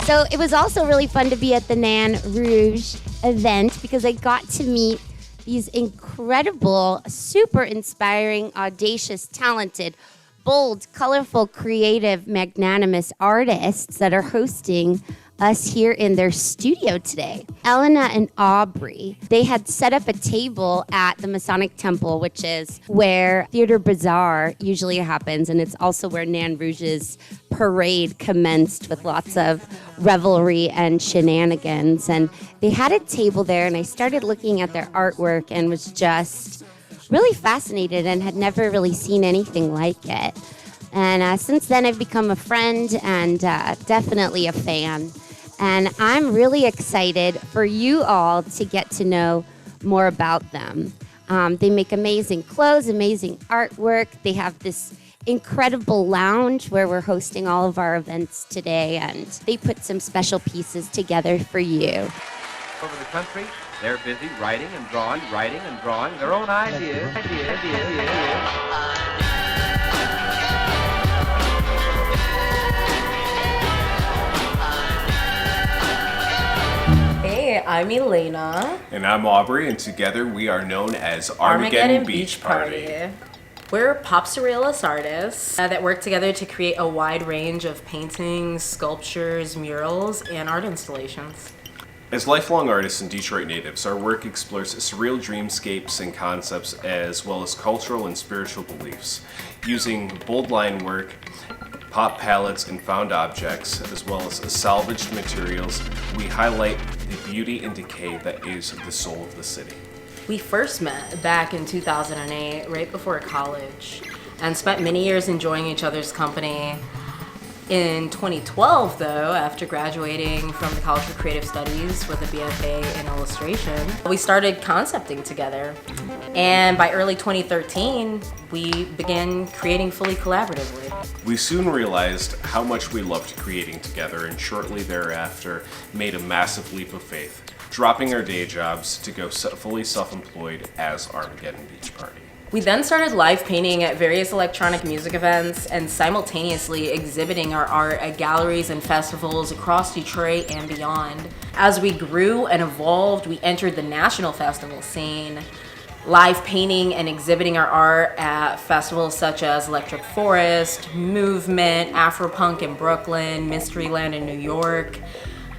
So it was also really fun to be at the Nan Rouge event because I got to meet these incredible, super inspiring, audacious, talented, bold, colorful, creative, magnanimous artists that are hosting us here in their studio today. Elena and Aubrey, they had set up a table at the Masonic Temple, which is where Theater Bazaar usually happens, and it's also where Nan Rouge's parade commenced with lots of revelry and shenanigans. And they had a table there, and I started looking at their artwork and was just really fascinated and had never really seen anything like it. And since then, I've become a friend and definitely a fan. And I'm really excited for you all to get to know more about them. They make amazing clothes, amazing artwork. They have this incredible lounge where we're hosting all of our events today, and they put some special pieces together for you. Over the country, they're busy writing and drawing their own ideas. Hey, I'm Elena. And I'm Aubrey, and together we are known as Armageddon Beachparty. We're pop surrealist artists that work together to create a wide range of paintings, sculptures, murals, and art installations. As lifelong artists and Detroit natives, our work explores surreal dreamscapes and concepts as well as cultural and spiritual beliefs. Using bold line work, pop palettes, and found objects, as well as salvaged materials, we highlight the beauty and decay that is the soul of the city. We first met back in 2008, right before college, and spent many years enjoying each other's company. In 2012, though, after graduating from the College of Creative Studies with a BFA in illustration, we started concepting together. And by early 2013, we began creating fully collaboratively. We soon realized how much we loved creating together, and shortly thereafter made a massive leap of faith, dropping our day jobs to go fully self-employed as Armageddon Beachparty. We then started live painting at various electronic music events and simultaneously exhibiting our art at galleries and festivals across Detroit and beyond. As we grew and evolved, we entered the national festival scene, live painting and exhibiting our art at festivals such as Electric Forest, Movement, Afropunk in Brooklyn, Mysteryland in New York,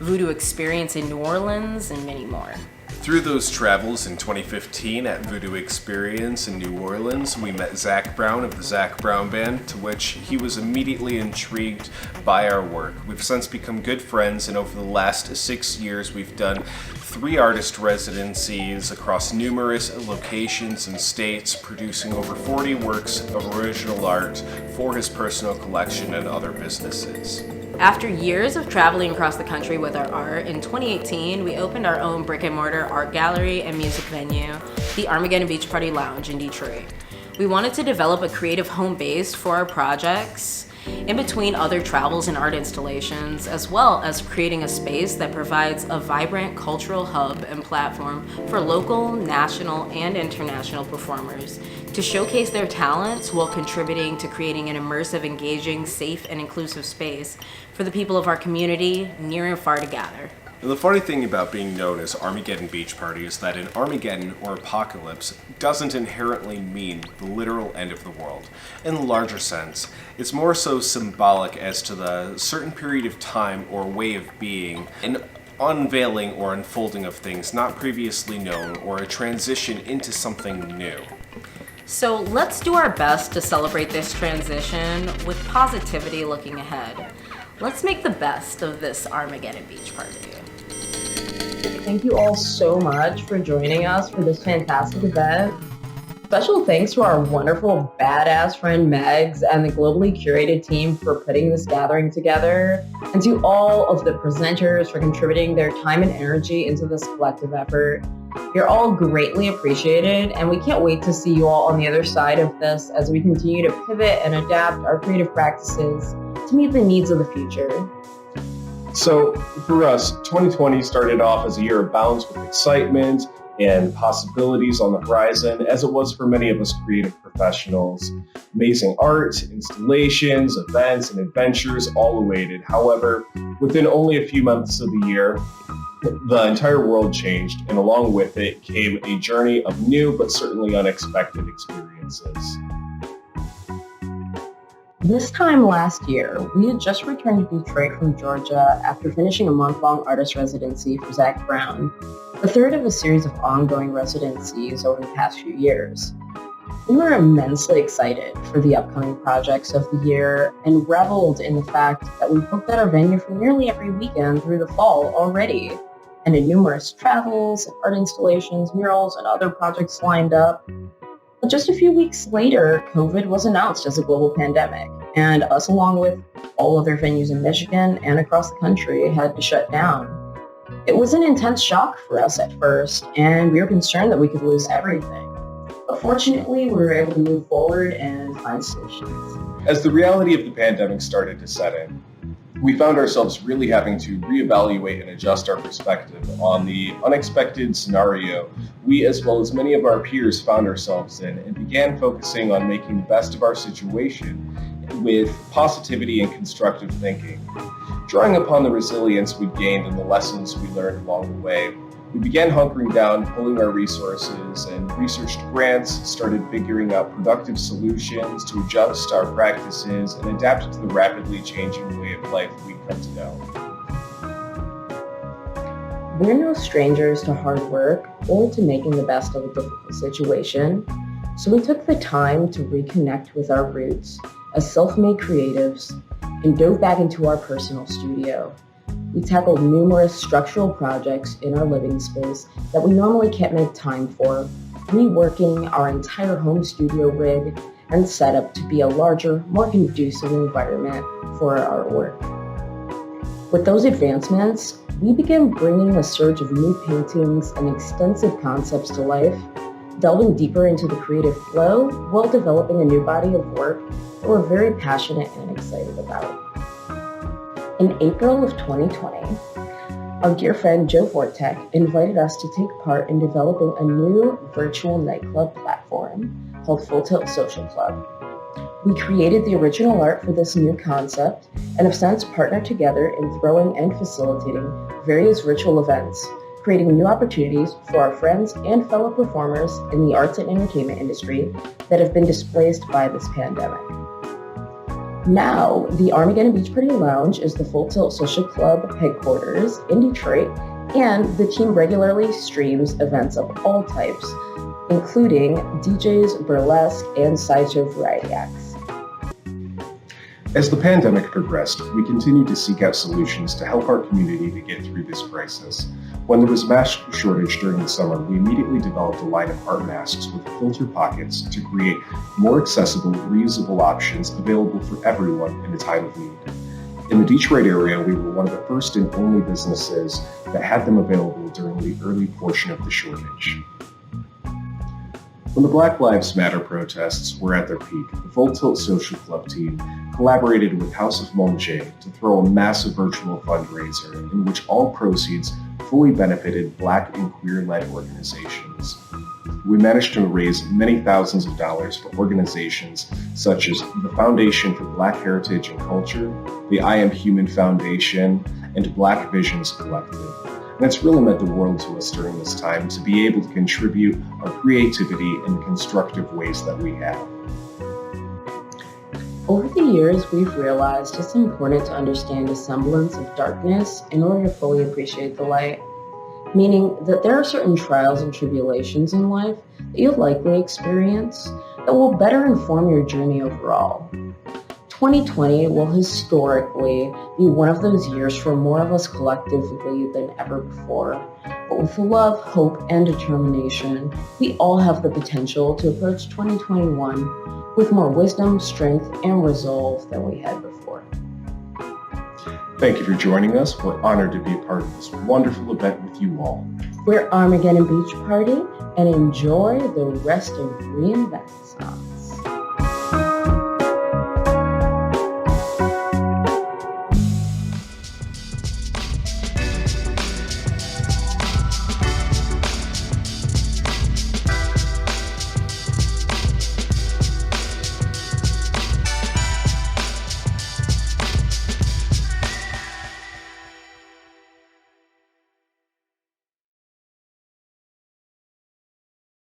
Voodoo Experience in New Orleans, and many more. Through those travels in 2015 at Voodoo Experience in New Orleans, we met Zach Brown of the Zach Brown Band, to which he was immediately intrigued by our work. We've since become good friends, and over the last 6 years, we've done 3 artist residencies across numerous locations and states, producing over 40 works of original art for his personal collection and other businesses. After years of traveling across the country with our art, in 2018, we opened our own brick and mortar art gallery and music venue, the Armageddon Beachparty Lounge in Detroit. We wanted to develop a creative home base for our projects, in between other travels and art installations, as well as creating a space that provides a vibrant cultural hub and platform for local, national, and international performers to showcase their talents while contributing to creating an immersive, engaging, safe, and inclusive space for the people of our community, near and far, to gather. And the funny thing about being known as Armageddon Beachparty is that an Armageddon, or apocalypse, doesn't inherently mean the literal end of the world. In the larger sense, it's more so symbolic as to the certain period of time or way of being, an unveiling or unfolding of things not previously known, or a transition into something new. So let's do our best to celebrate this transition with positivity looking ahead. Let's make the best of this Armageddon Beachparty. Thank you all so much for joining us for this fantastic event. Special thanks to our wonderful badass friend Megs and the globally curated team for putting this gathering together, and to all of the presenters for contributing their time and energy into this collective effort. You're all greatly appreciated, and we can't wait to see you all on the other side of this as we continue to pivot and adapt our creative practices to meet the needs of the future. So for us, 2020 started off as a year of bounds with excitement, and possibilities on the horizon, as it was for many of us creative professionals. Amazing art, installations, events, and adventures all awaited. However, within only a few months of the year, the entire world changed, and along with it came a journey of new but certainly unexpected experiences. This time last year, we had just returned to Detroit from Georgia after finishing a month-long artist residency for Zach Brown, the third of a series of ongoing residencies over the past few years. We were immensely excited for the upcoming projects of the year and reveled in the fact that we booked at our venue for nearly every weekend through the fall already, and had numerous travels, art installations, murals, and other projects lined up. But just a few weeks later, COVID was announced as a global pandemic, and us, along with all other venues in Michigan and across the country, had to shut down. It was an intense shock for us at first, and we were concerned that we could lose everything. But fortunately, we were able to move forward and find solutions. As the reality of the pandemic started to set in, we found ourselves really having to reevaluate and adjust our perspective on the unexpected scenario we, as well as many of our peers, found ourselves in, and began focusing on making the best of our situation with positivity and constructive thinking. Drawing upon the resilience we'd gained and the lessons we learned along the way, we began hunkering down, pulling our resources, and researched grants, started figuring out productive solutions to adjust our practices and adapt to the rapidly changing way of life we'd come to know. We're no strangers to hard work or to making the best of a difficult situation, so we took the time to reconnect with our roots as self-made creatives and dove back into our personal studio. We tackled numerous structural projects in our living space that we normally can't make time for, reworking our entire home studio rig and setup to be a larger, more conducive environment for our artwork. With those advancements, we began bringing a surge of new paintings and extensive concepts to life, delving deeper into the creative flow while developing a new body of work that we're very passionate and excited about. In April of 2020, our dear friend Joe Vortek invited us to take part in developing a new virtual nightclub platform called Full Tilt Social Club. We created the original art for this new concept and have since partnered together in throwing and facilitating various virtual events, creating new opportunities for our friends and fellow performers in the arts and entertainment industry that have been displaced by this pandemic. Now, the Armageddon Beachparty Lounge is the Full Tilt Social Club headquarters in Detroit, and the team regularly streams events of all types, including DJs, burlesque, and sideshow variety acts. As the pandemic progressed, we continued to seek out solutions to help our community to get through this crisis. When there was a mask shortage during the summer, we immediately developed a line of art masks with filter pockets to create more accessible, reusable options available for everyone in a time of need. In the Detroit area, we were one of the first and only businesses that had them available during the early portion of the shortage. When the Black Lives Matter protests were at their peak, the Full Tilt Social Club team collaborated with House of Monje to throw a massive virtual fundraiser in which all proceeds fully benefited Black and queer-led organizations. We managed to raise many thousands of dollars for organizations such as the Foundation for Black Heritage and Culture, the I Am Human Foundation, and Black Visions Collective. And it's really meant the world to us during this time to be able to contribute our creativity in the constructive ways that we have. Over the years, we've realized it's important to understand a semblance of darkness in order to fully appreciate the light, meaning that there are certain trials and tribulations in life that you'll likely experience that will better inform your journey overall. 2020 will historically be one of those years for more of us collectively than ever before. But with love, hope, and determination, we all have the potential to approach 2021 with more wisdom, strength, and resolve than we had before. Thank you for joining us. We're honored to be a part of this wonderful event with you all. We're Armageddon Beachparty, and enjoy the rest of Reinventaissance.